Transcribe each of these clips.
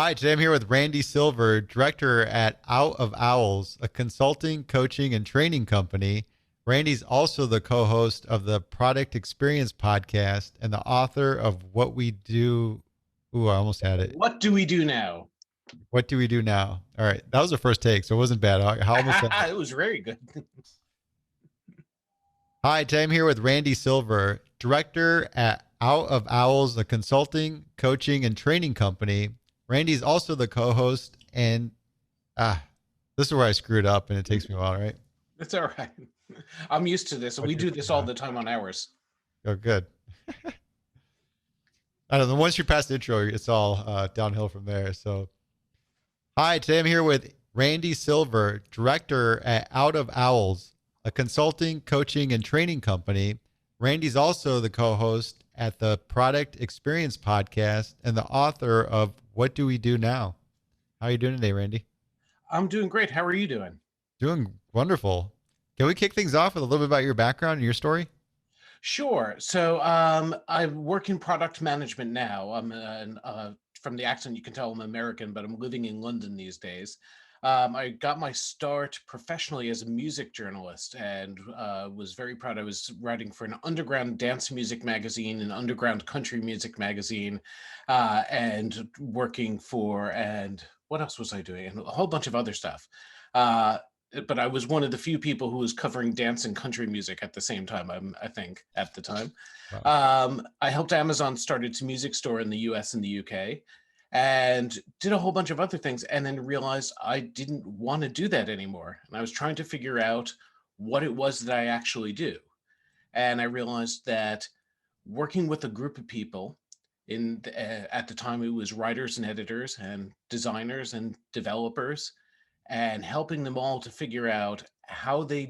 Hi, today I'm here with Randy Silver, director at Out of Owls, a consulting, coaching, and training company. Randy's also the co-host of the Product Experience podcast and the author of What We Do. Ooh, I almost had it. What do we do now? What do we do now? All right, that was the first take, so it wasn't bad. I almost said it. It was very good. Hi, today I'm here with Randy Silver, director at Out of Owls, a consulting, coaching, and training company. Randy's also the co-host and ah, this is where I screwed up and it takes me a while, right? That's all right. I'm used to this. What We do do you this do all now? the time on ours. Oh, good. I don't know. Once you pass the intro, it's all downhill from there. So, hi, today I'm here with Randy Silver, director at Out of Owls, a consulting, coaching, and training company. Randy's also the co-host at the Product Experience podcast and the author of What Do We Do Now? How are you doing today, Randy? I'm doing great. How are you doing? Doing wonderful. Can we kick things off with a little bit about your background and your story? Sure. So I work in product management now. From the accent, you can tell I'm American, but I'm living in London these days. I got my start professionally as a music journalist and was very proud. I was writing for an underground dance music magazine, an underground country music magazine, and working for, and what else was I doing? And a whole bunch of other stuff. Uh, but I was one of the few people who was covering dance and country music at the same time, I think, at the time. Wow. I helped Amazon start its music store in the US and the UK and did a whole bunch of other things, and then realized I didn't want to do that anymore. And I was trying to figure out what it was that I actually do. And I realized that working with a group of people at the time it was writers and editors and designers and developers and helping them all to figure out how to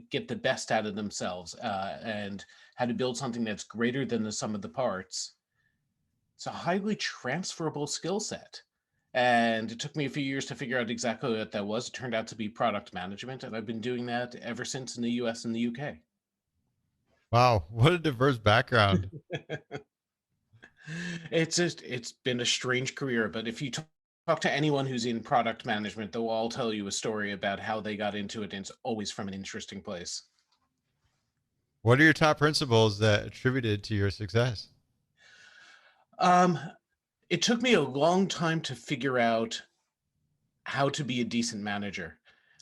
get the best out of themselves and how to build something that's greater than the sum of the parts. It's a highly transferable skill set. And it took me a few years to figure out exactly what that was. It turned out to be product management, and I've been doing that ever since in the US and the UK. Wow. What a diverse background. It's been a strange career, but if you talk to anyone who's in product management, they'll all tell you a story about how they got into it, and it's always from an interesting place. What are your top principles that attributed to your success? Um, it took me a long time to figure out how to be a decent manager.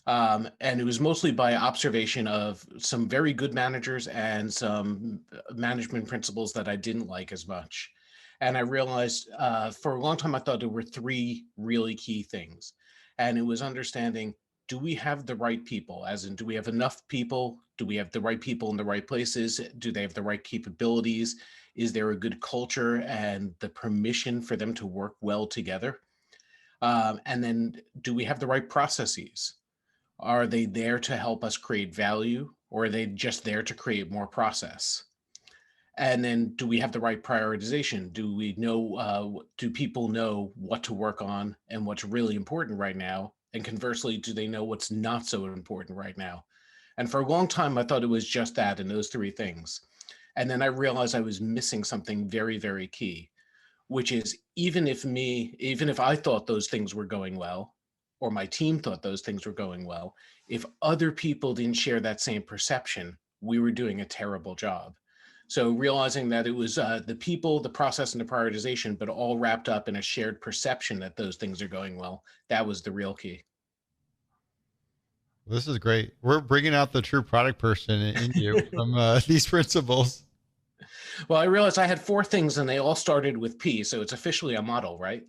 And it was mostly by observation of some very good managers and some management principles that I didn't like as much. And I realized for a long time, I thought there were three really key things. And it was understanding, do we have the right people? As in, do we have enough people? Do we have the right people in the right places? Do they have the right capabilities? Is there a good culture and the permission for them to work well together? And then, do we have the right processes? Are they there to help us create value, or are they just there to create more process? And then, do we have the right prioritization? Do we know, do people know what to work on and what's really important right now? And conversely, do they know what's not so important right now? And for a long time, I thought it was just that and those three things. And then I realized I was missing something very, very key, which is even if I thought those things were going well, or my team thought those things were going well, if other people didn't share that same perception, we were doing a terrible job. So realizing that it was the people, the process, and the prioritization, but all wrapped up in a shared perception that those things are going well, that was the real key. This is great. We're bringing out the true product person in you from these principles. Well, I realized I had four things and they all started with P, so it's officially a model, right?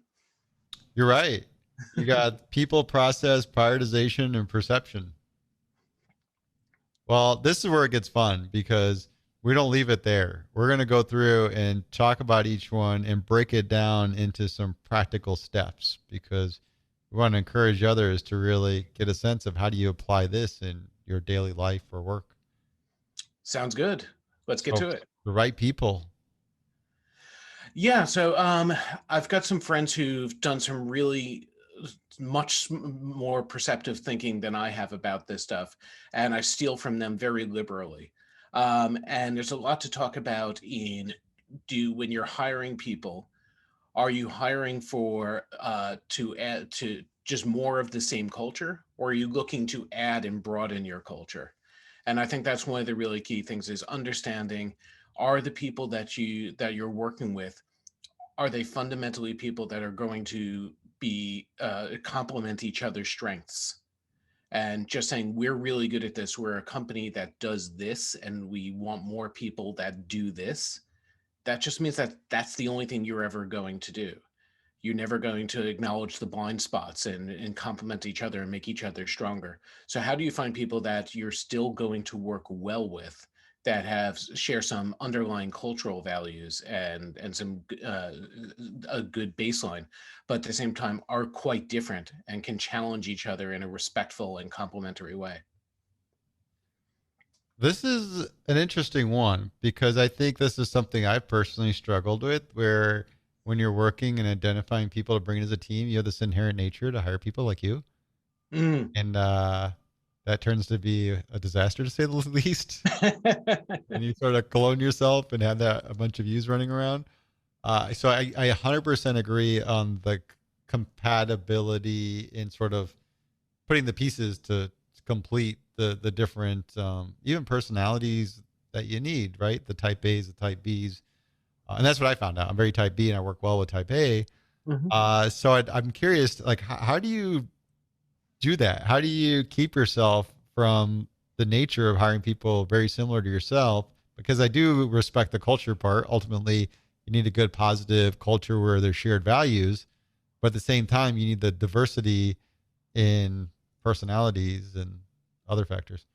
You're right. You got people, process, prioritization, and perception. Well, this is where it gets fun because we don't leave it there. We're going to go through and talk about each one and break it down into some practical steps because we want to encourage others to really get a sense of how do you apply this in your daily life or work. Sounds good. Let's get So, to it. the right people. Yeah, so I've got some friends who've done some really more perceptive thinking than I have about this stuff, and I steal from them very liberally. And there's a lot to talk about in do when you're hiring people, Are you hiring for to add to just more of the same culture, or are you looking to add and broaden your culture? And I think that's one of the really key things is understanding, are the people that you're working with, are they fundamentally people that are going to be complement each other's strengths? And just saying, we're really good at this, we're a company that does this and we want more people that do this, that just means that that's the only thing you're ever going to do. You're never going to acknowledge the blind spots and complement each other and make each other stronger. So how do you find people that you're still going to work well with, that have share some underlying cultural values and some a good baseline, but at the same time are quite different and can challenge each other in a respectful and complementary way? This is an interesting one because I think this is something I personally struggled with where when you're working and identifying people to bring in as a team, you have this inherent nature to hire people like you. Mm. And that turns to be a disaster to say the least. And you sort of clone yourself and have that a bunch of yous running around. So I 100% agree on the compatibility in sort of putting the pieces to complete the different even personalities that you need, right? The type A's, the type B's, and that's what I found out. I'm very type B, and I work well with type A. Mhm. So I'm curious, like, how do you do that? How do you keep yourself from the nature of hiring people very similar to yourself? Because I do respect the culture part. Ultimately, you need a good, positive culture where there's shared values, but at the same time, you need the diversity in personalities and other factors.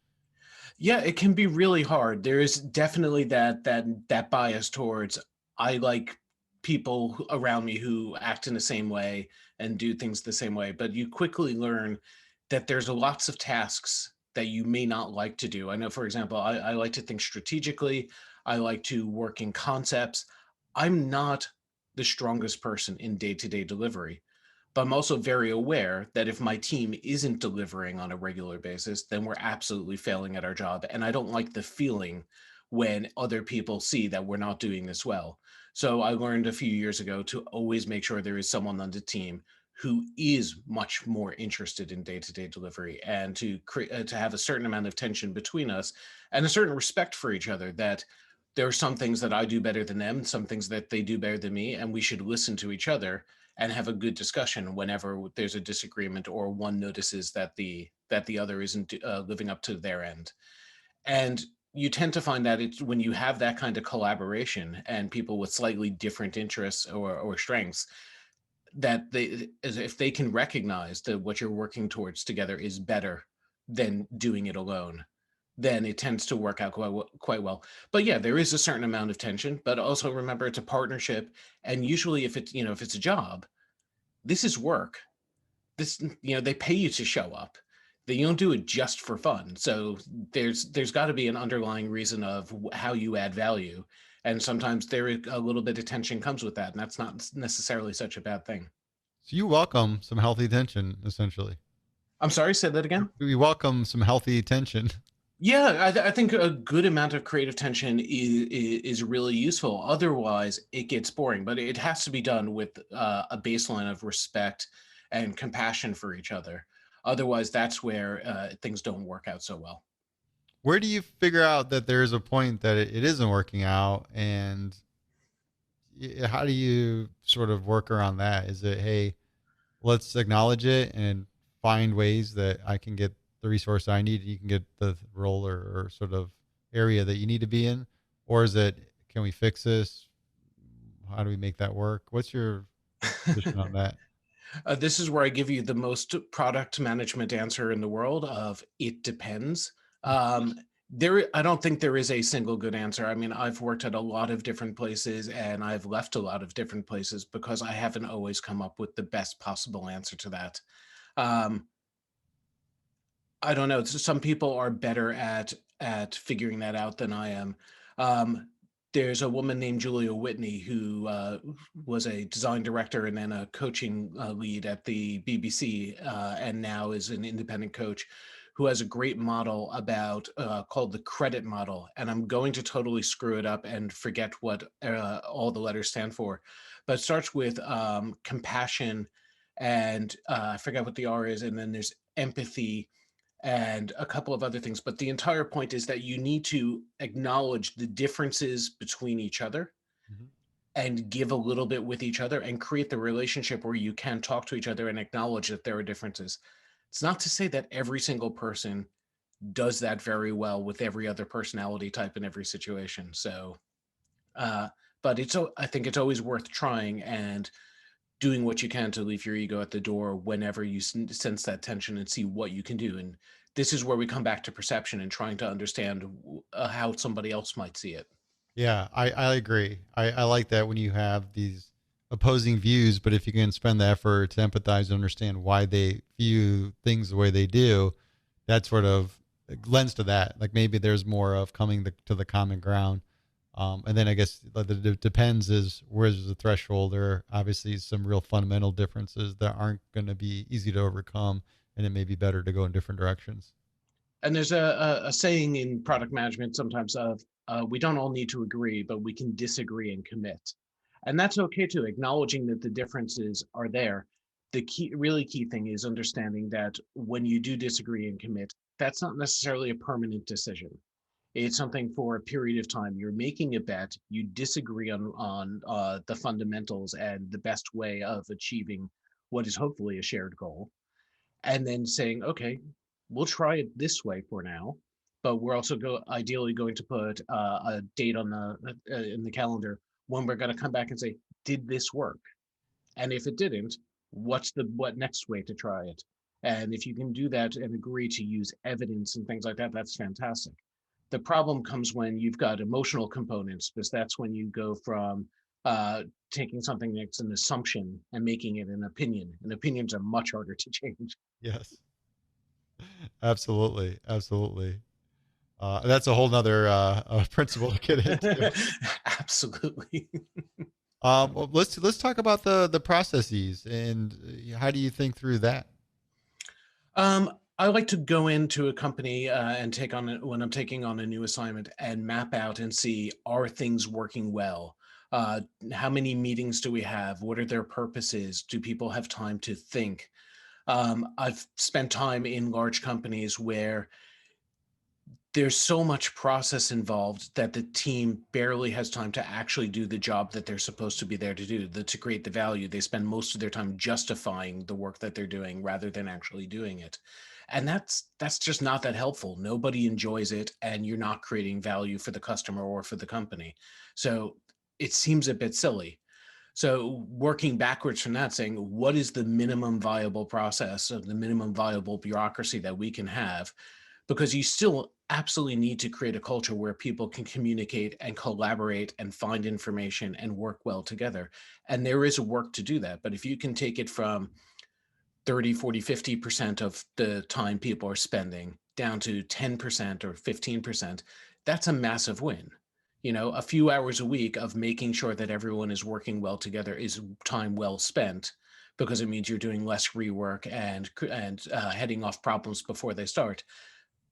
Yeah, it can be really hard. There is definitely that bias towards, I like people around me who act in the same way and do things the same way. But you quickly learn that there's lots of tasks that you may not like to do. I know, for example, I like to think strategically. I like to work in concepts. I'm not the strongest person in day-to-day delivery, but I'm also very aware that if my team isn't delivering on a regular basis, then we're absolutely failing at our job. And I don't like the feeling when other people see that we're not doing this well. So I learned a few years ago to always make sure there is someone on the team who is much more interested in day-to-day delivery, and to have a certain amount of tension between us and a certain respect for each other, that there are some things that I do better than them, some things that they do better than me, and we should listen to each other and have a good discussion whenever there's a disagreement or one notices that the other isn't living up to their end. And you tend to find that it's when you have that kind of collaboration and people with slightly different interests or strengths, that they, as if they can recognize that what you're working towards together is better than doing it alone, then it tends to work out quite well. But yeah, there is a certain amount of tension, but also remember it's a partnership. And usually if it's, if it's a job, this is work. This, they pay you to show up. They don't do it just for fun. So there's got to be an underlying reason of how you add value. And sometimes a little bit of tension comes with that, and that's not necessarily such a bad thing. So you welcome some healthy tension, essentially. I'm sorry, say that again. We welcome some healthy tension. Yeah, I think a good amount of creative tension is really useful. Otherwise, it gets boring. But it has to be done with a baseline of respect and compassion for each other. Otherwise, that's where things don't work out so well. Where do you figure out that there's a point that it isn't working out, and how do you sort of work around that? Is it, hey, let's acknowledge it and find ways that I can get the resource I need, and you can get the role or sort of area that you need to be in? Or is it, can we fix this? How do we make that work? What's your position on that? This is where I give you the most product management answer in the world of it depends. Um, I don't think there is a single good answer. I mean, I've worked at a lot of different places and I've left a lot of different places because I haven't always come up with the best possible answer to that. Um, I don't know. Some people are better at figuring that out than I am. Um, there's a woman named Julia Whitney who was a design director and then a coaching lead at the BBC, and now is an independent coach, who has a great model about called the credit model, and I'm going to totally screw it up and forget what all the letters stand for, but it starts with compassion, and I forget what the R is, and then there's empathy and a couple of other things. But the entire point is that you need to acknowledge the differences between each other Mhm. and give a little bit with each other and create the relationship where you can talk to each other and acknowledge that there are differences. It's not to say that every single person does that very well with every other personality type in every situation. So, uh, but I think it's always worth trying and doing what you can to leave your ego at the door whenever you sense that tension and see what you can do. And this is where we come back to perception and trying to understand how somebody else might see it. Yeah, I agree. I like that when you have these opposing views, but if you can spend the effort to empathize and understand why they view things the way they do, that sort of lends to that. Like maybe there's more of coming to the common ground. And then I guess it depends is where's the threshold. There are obviously some real fundamental differences that aren't going to be easy to overcome, and it may be better to go in different directions. And there's a saying in product management sometimes of we don't all need to agree, but we can disagree and commit. And that's okay too, acknowledging that the differences are there. The really key thing is understanding that when you do disagree and commit, that's not necessarily a permanent decision. It's something for a period of time. You're making a bet. You disagree on the fundamentals and the best way of achieving what is hopefully a shared goal, and then saying, okay, we'll try it this way for now, but we're also ideally going to put a date on the in the calendar when we're going to come back and say, did this work? And if it didn't, what next way to try it? And if you can do that and agree to use evidence and things like that, that's fantastic. The problem comes when you've got emotional components, because that's when you go from taking something that's an assumption and making it an opinion. And opinions are much harder to change. Yes, absolutely, absolutely. That's a whole nother principle to get into. Absolutely. Well, let's talk about the processes and how do you think through that? I like to go into a company and take on it when I'm taking on a new assignment and map out and see, are things working well? How many meetings do we have? What are their purposes? Do people have time to think? I've spent time in large companies where there's so much process involved that the team barely has time to actually do the job that they're supposed to be there to do, to create the value. They spend most of their time justifying the work that they're doing rather than actually doing it. And that's just not that helpful. Nobody enjoys it, and you're not creating value for the customer or for the company. So it seems a bit silly. So working backwards from that, saying what is the minimum viable process of the minimum viable bureaucracy that we can have, because you still absolutely need to create a culture where people can communicate and collaborate and find information and work well together. And there is work to do that. But if you can take it from 30, 40, 50% of the time people are spending down to 10% or 15%, that's a massive win. You know, a few hours a week of making sure that everyone is working well together is time well spent, because it means you're doing less rework and heading off problems before they start.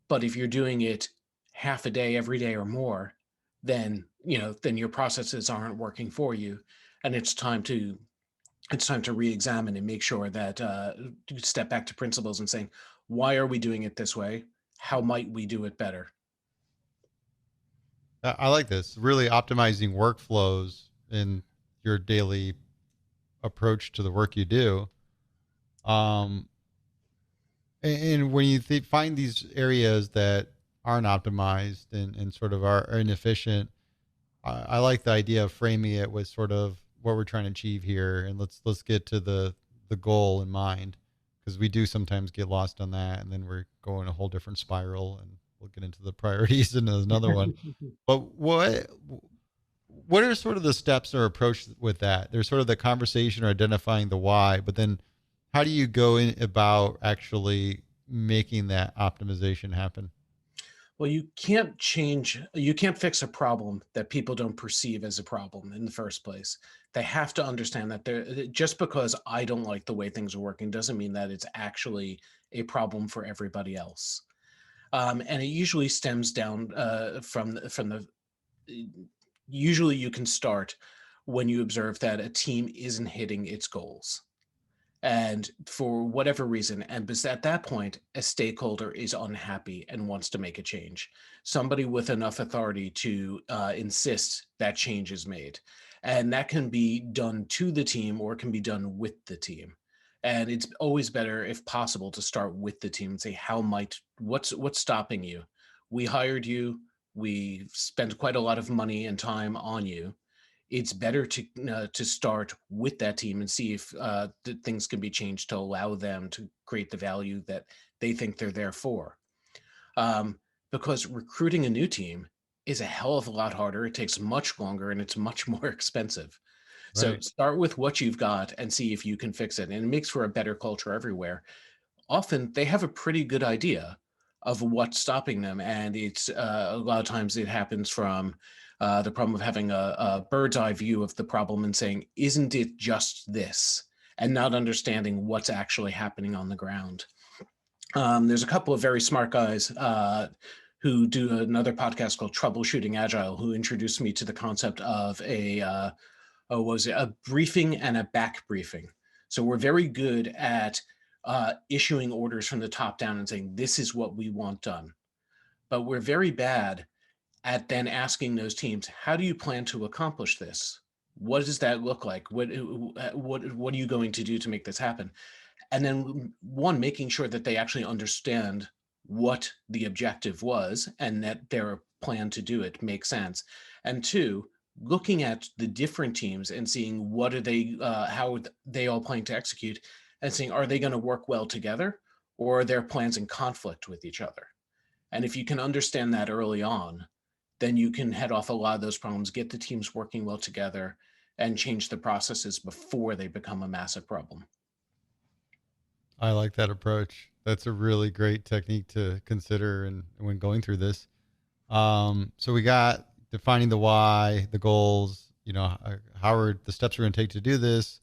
But if you're doing it half a day, every day or more, then, then your processes aren't working for you. And it's time to re-examine and make sure that you step back to principles and saying, why are we doing it this way? How might we do it better? I like this. Really optimizing workflows in your daily approach to the work you do. Um, and when you find these areas that aren't optimized and sort of are inefficient, I like the idea of framing it with sort of what we're trying to achieve here, and let's get to the goal in mind, because we do sometimes get lost on that, and then we're going a whole different spiral, and we'll get into the priorities in another one. But what are sort of the steps or approach with that? There's sort of the conversation or identifying the why, but then how do you go in about actually making that optimization happen? Well, you can't fix a problem that people don't perceive as a problem in the first place. They have to understand that just because I don't like the way things are working doesn't mean that it's actually a problem for everybody else. And it usually stems down from the usually you can start when you observe that a team isn't hitting its goals, and for whatever reason, and because at that point a stakeholder is unhappy and wants to make a change, somebody with enough authority to insist that change is made, and that can be done to the team or it can be done with the team. And it's always better, if possible, to start with the team and say, how might what's stopping you? We hired you, we spent quite a lot of money and time on you. It's better to start with that team and see if things can be changed to allow them to create the value that they think they're there for. Um, because recruiting a new team is a hell of a lot harder. It takes much longer and it's much more expensive. So Right. start with what you've got and see if you can fix it. And it makes for a better culture everywhere. Often they have a pretty good idea of what's stopping them, and it's a lot of times it happens from the problem of having a bird's eye view of the problem and saying, isn't it just this, and not understanding what's actually happening on the ground. There's a couple of very smart guys who do another podcast called Troubleshooting Agile, who introduced me to the concept of a briefing and a back briefing. So we're very good at issuing orders from the top down and saying, this is what we want done. But we're very bad at then asking those teams, how do you plan to accomplish this? What does that look like? What are you going to do to make this happen? And then one, making sure that they actually understand what the objective was and that their plan to do it makes sense. And two, looking at the different teams and seeing what are they, how are they all planning to execute, and seeing, are they going to work well together, or are their plans in conflict with each other? And if you can understand that early on, then you can head off a lot of those problems, get the teams working well together, and change the processes before they become a massive problem. I like that approach. That's a really great technique to consider and when going through this. So we got defining the why, the goals, how are the steps we're going to take to do this,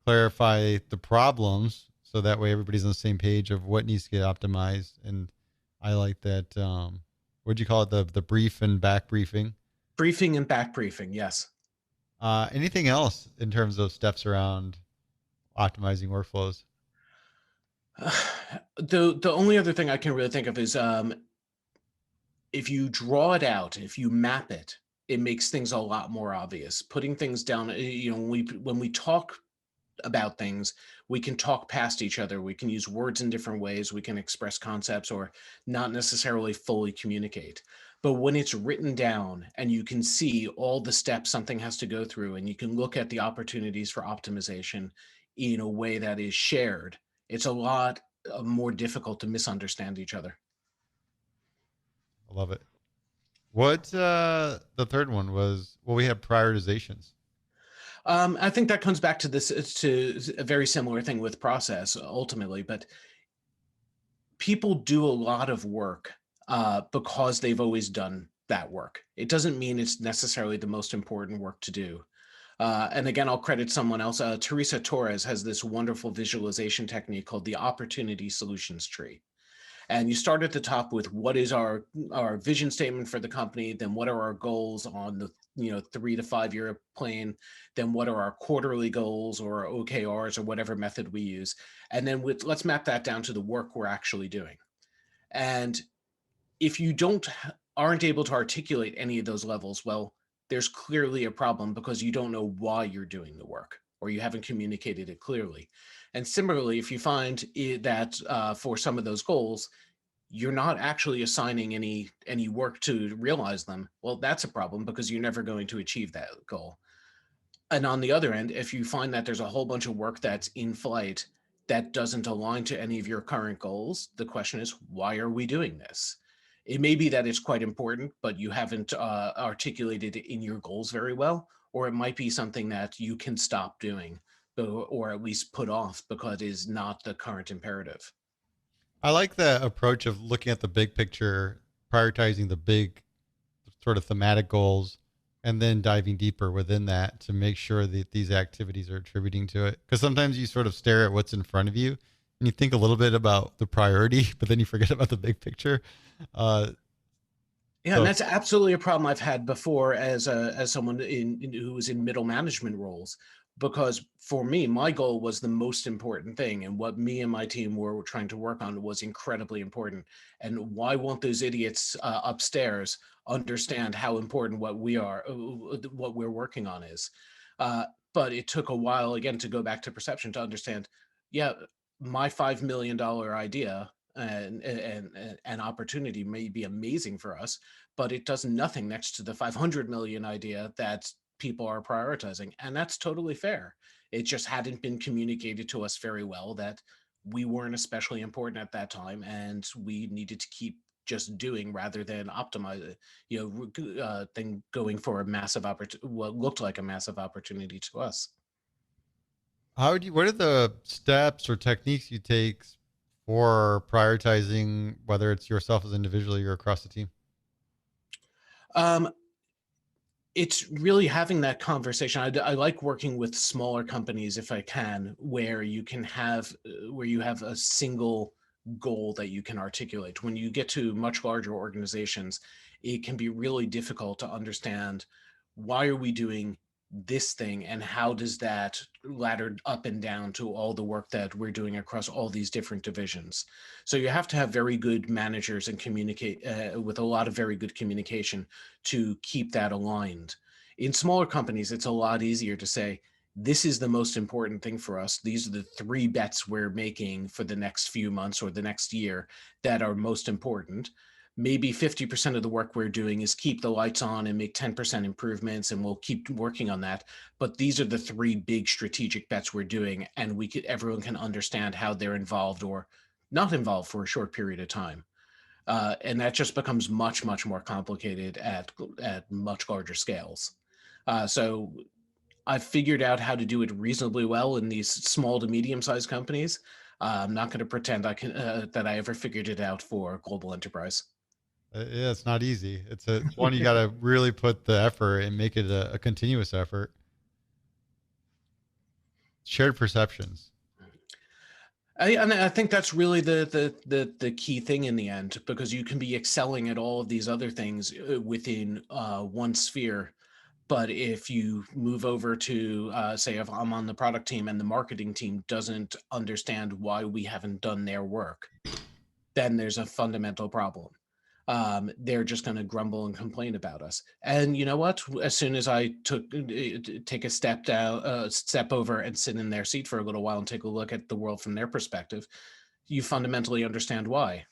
clarify the problems. So that way everybody's on the same page of what needs to get optimized. And I like that. What'd you call it? The brief and back briefing. Briefing and back briefing, yes. Anything else in terms of steps around optimizing workflows? The only other thing I can really think of is if you draw it out, if you map it, it makes things a lot more obvious. Putting things down, when we talk about things, we can talk past each other. We can use words in different ways. We can express concepts or not necessarily fully communicate. But when it's written down and you can see all the steps something has to go through, and you can look at the opportunities for optimization in a way that is shared, it's a lot more difficult to misunderstand each other. I love it. What the third one was? Well, we have prioritizations. I think that comes back to this, to a very similar thing with process ultimately, but people do a lot of work because they've always done that work. It doesn't mean it's necessarily the most important work to do. And again, I'll credit someone else. Teresa Torres has this wonderful visualization technique called the opportunity solutions tree. And you start at the top with what is our vision statement for the company, then what are our goals on the 3 to 5 year plan, then what are our quarterly goals or OKRs or whatever method we use, and then let's map that down to the work we're actually doing. And if you aren't able to articulate any of those levels, well, there's clearly a problem because you don't know why you're doing the work or you haven't communicated it clearly. And similarly, if you find that for some of those goals, you're not actually assigning any work to realize them, well, that's a problem because you're never going to achieve that goal. And on the other end, if you find that there's a whole bunch of work that's in flight that doesn't align to any of your current goals, the question is, why are we doing this? It may be that it's quite important, but you haven't articulated it in your goals very well, or it might be something that you can stop doing or at least put off because it is not the current imperative. I like the approach of looking at the big picture, prioritizing the big sort of thematic goals, and then diving deeper within that to make sure that these activities are attributing to it. Because sometimes you sort of stare at what's in front of you and and you think a little bit about the priority, but then you forget about the big picture. Uh, Yeah, and so that's absolutely a problem I've had before as someone who was in middle management roles. Because for me, my goal was the most important thing, and what me and my team were trying to work on was incredibly important. And why won't those idiots upstairs understand how important what we're working on is? But it took a while again to go back to perception to understand. Yeah, my $5 million idea and opportunity may be amazing for us, but it does nothing next to the 500 million idea that people are prioritizing. And that's totally fair. It just hadn't been communicated to us very well that we weren't especially important at that time and we needed to keep just doing rather than optimize it, than going for a massive opportunity, what looked like a massive opportunity to us. what are the steps or techniques you take for prioritizing, whether it's yourself as individually or across the team? Um, it's really having that conversation. I like working with smaller companies if I can, where you have a single goal that you can articulate. When you get to much larger organizations, it can be really difficult to understand, why are we doing this thing and how does that ladder up and down to all the work that we're doing across all these different divisions. So you have to have very good managers and communicate with a lot of very good communication to keep that aligned. In smaller companies, it's a lot easier to say, this is the most important thing for us. These are the three bets we're making for the next few months or the next year that are most important. Maybe 50% of the work we're doing is keep the lights on and make 10% improvements, and we'll keep working on that. But these are the three big strategic bets we're doing, and everyone can understand how they're involved or not involved for a short period of time. And that just becomes much, much more complicated at much larger scales. So I've figured out how to do it reasonably well in these small to medium-sized companies. I'm not going to pretend that I ever figured it out for global enterprise. Yeah, it's not easy. It's one you got to really put the effort and make it a continuous effort. Shared perceptions. And I think that's really the key thing in the end, because you can be excelling at all of these other things within one sphere. But if you move over to, say, if I'm on the product team and the marketing team doesn't understand why we haven't done their work, then there's a fundamental problem. They're just going to grumble and complain about us. And you know what? As soon as I take a step over and sit in their seat for a little while and take a look at the world from their perspective, you fundamentally understand why.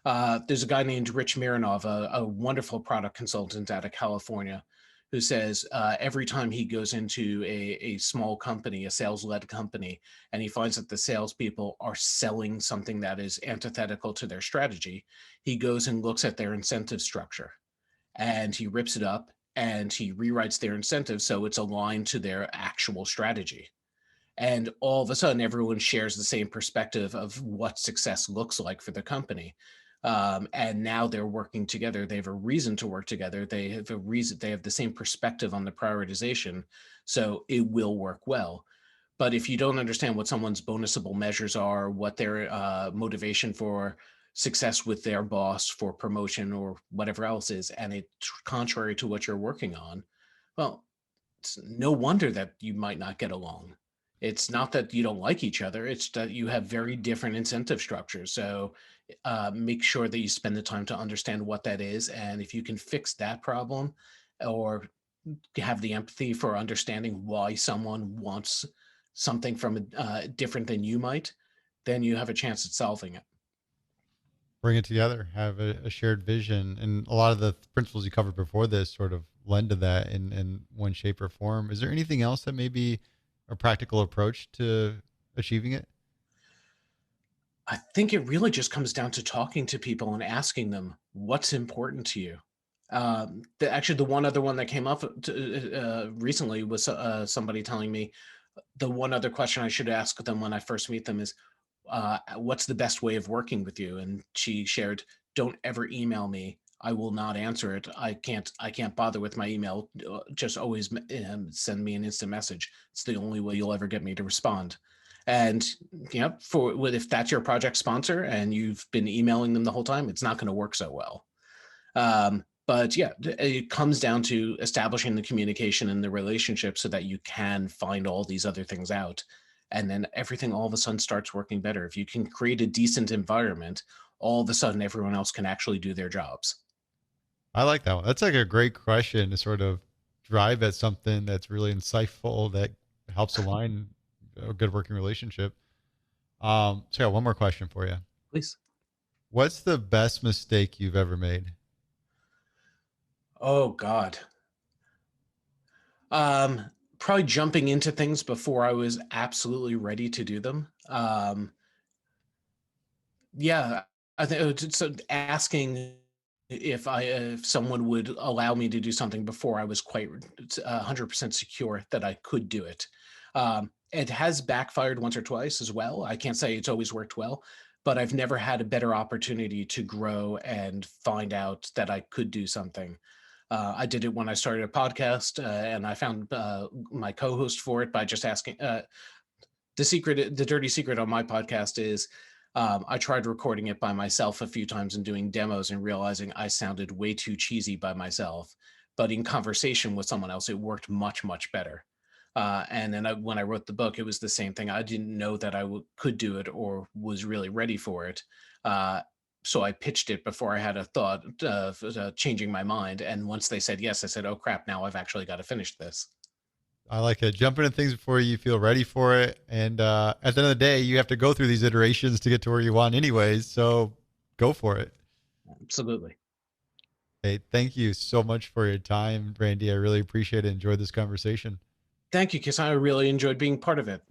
There's a guy named Rich Mironov, a wonderful product consultant out of California, who says every time he goes into a small company, a sales-led company, and he finds that the salespeople are selling something that is antithetical to their strategy, he goes and looks at their incentive structure and he rips it up and he rewrites their incentives so it's aligned to their actual strategy. And all of a sudden, everyone shares the same perspective of what success looks like for the company. And now they're working together. They have a reason to work together. They have a reason. They have the same perspective on the prioritization, so it will work well. But if you don't understand what someone's bonusable measures are, what their motivation for success with their boss for promotion or whatever else is, and it's contrary to what you're working on, well, it's no wonder that you might not get along. It's not that you don't like each other, it's that you have very different incentive structures. So make sure that you spend the time to understand what that is. And if you can fix that problem, or have the empathy for understanding why someone wants something from different than you might, then you have a chance at solving it. Bring it together, have a shared vision. And a lot of the principles you covered before this sort of lend to that in one shape or form. Is there anything else that may be a practical approach to achieving it? I think it really just comes down to talking to people and asking them what's important to you. Actually, the one other one that came up recently was somebody telling me the one other question I should ask them when I first meet them is, what's the best way of working with you? And she shared, don't ever email me. I will not answer it. I can't bother with my email. Just always send me an instant message. It's the only way you'll ever get me to respond. And if that's your project sponsor and you've been emailing them the whole time, it's not going to work so well. But yeah, it comes down to establishing the communication and the relationship so that you can find all these other things out. And then everything all of a sudden starts working better. If you can create a decent environment, all of a sudden everyone else can actually do their jobs. I like that one. That's like a great question to sort of drive at something that's really insightful that helps align a good working relationship. So yeah, one more question for you. Please. What's the best mistake you've ever made? Oh God. Probably jumping into things before I was absolutely ready to do them. Yeah, I think so. Asking if someone would allow me to do something before I was quite 100% secure that I could do it. It has backfired once or twice as well. I can't say it's always worked well, but I've never had a better opportunity to grow and find out that I could do something. I did it when I started a podcast, and I found my co-host for it by just asking. The dirty secret on my podcast is I tried recording it by myself a few times and doing demos and realizing I sounded way too cheesy by myself. But in conversation with someone else, it worked much, much better. And then when I wrote the book, it was the same thing. I didn't know that I could do it or was really ready for it. So I pitched it before I had a thought of changing my mind. And once they said yes, I said, oh crap, now I've actually got to finish this. I like it. Jump into things before you feel ready for it. And at the end of the day, you have to go through these iterations to get to where you want anyways. So go for it. Absolutely. Hey, thank you so much for your time, Randy. I really appreciate it. Enjoyed this conversation. Thank you, Kiss. I really enjoyed being part of it.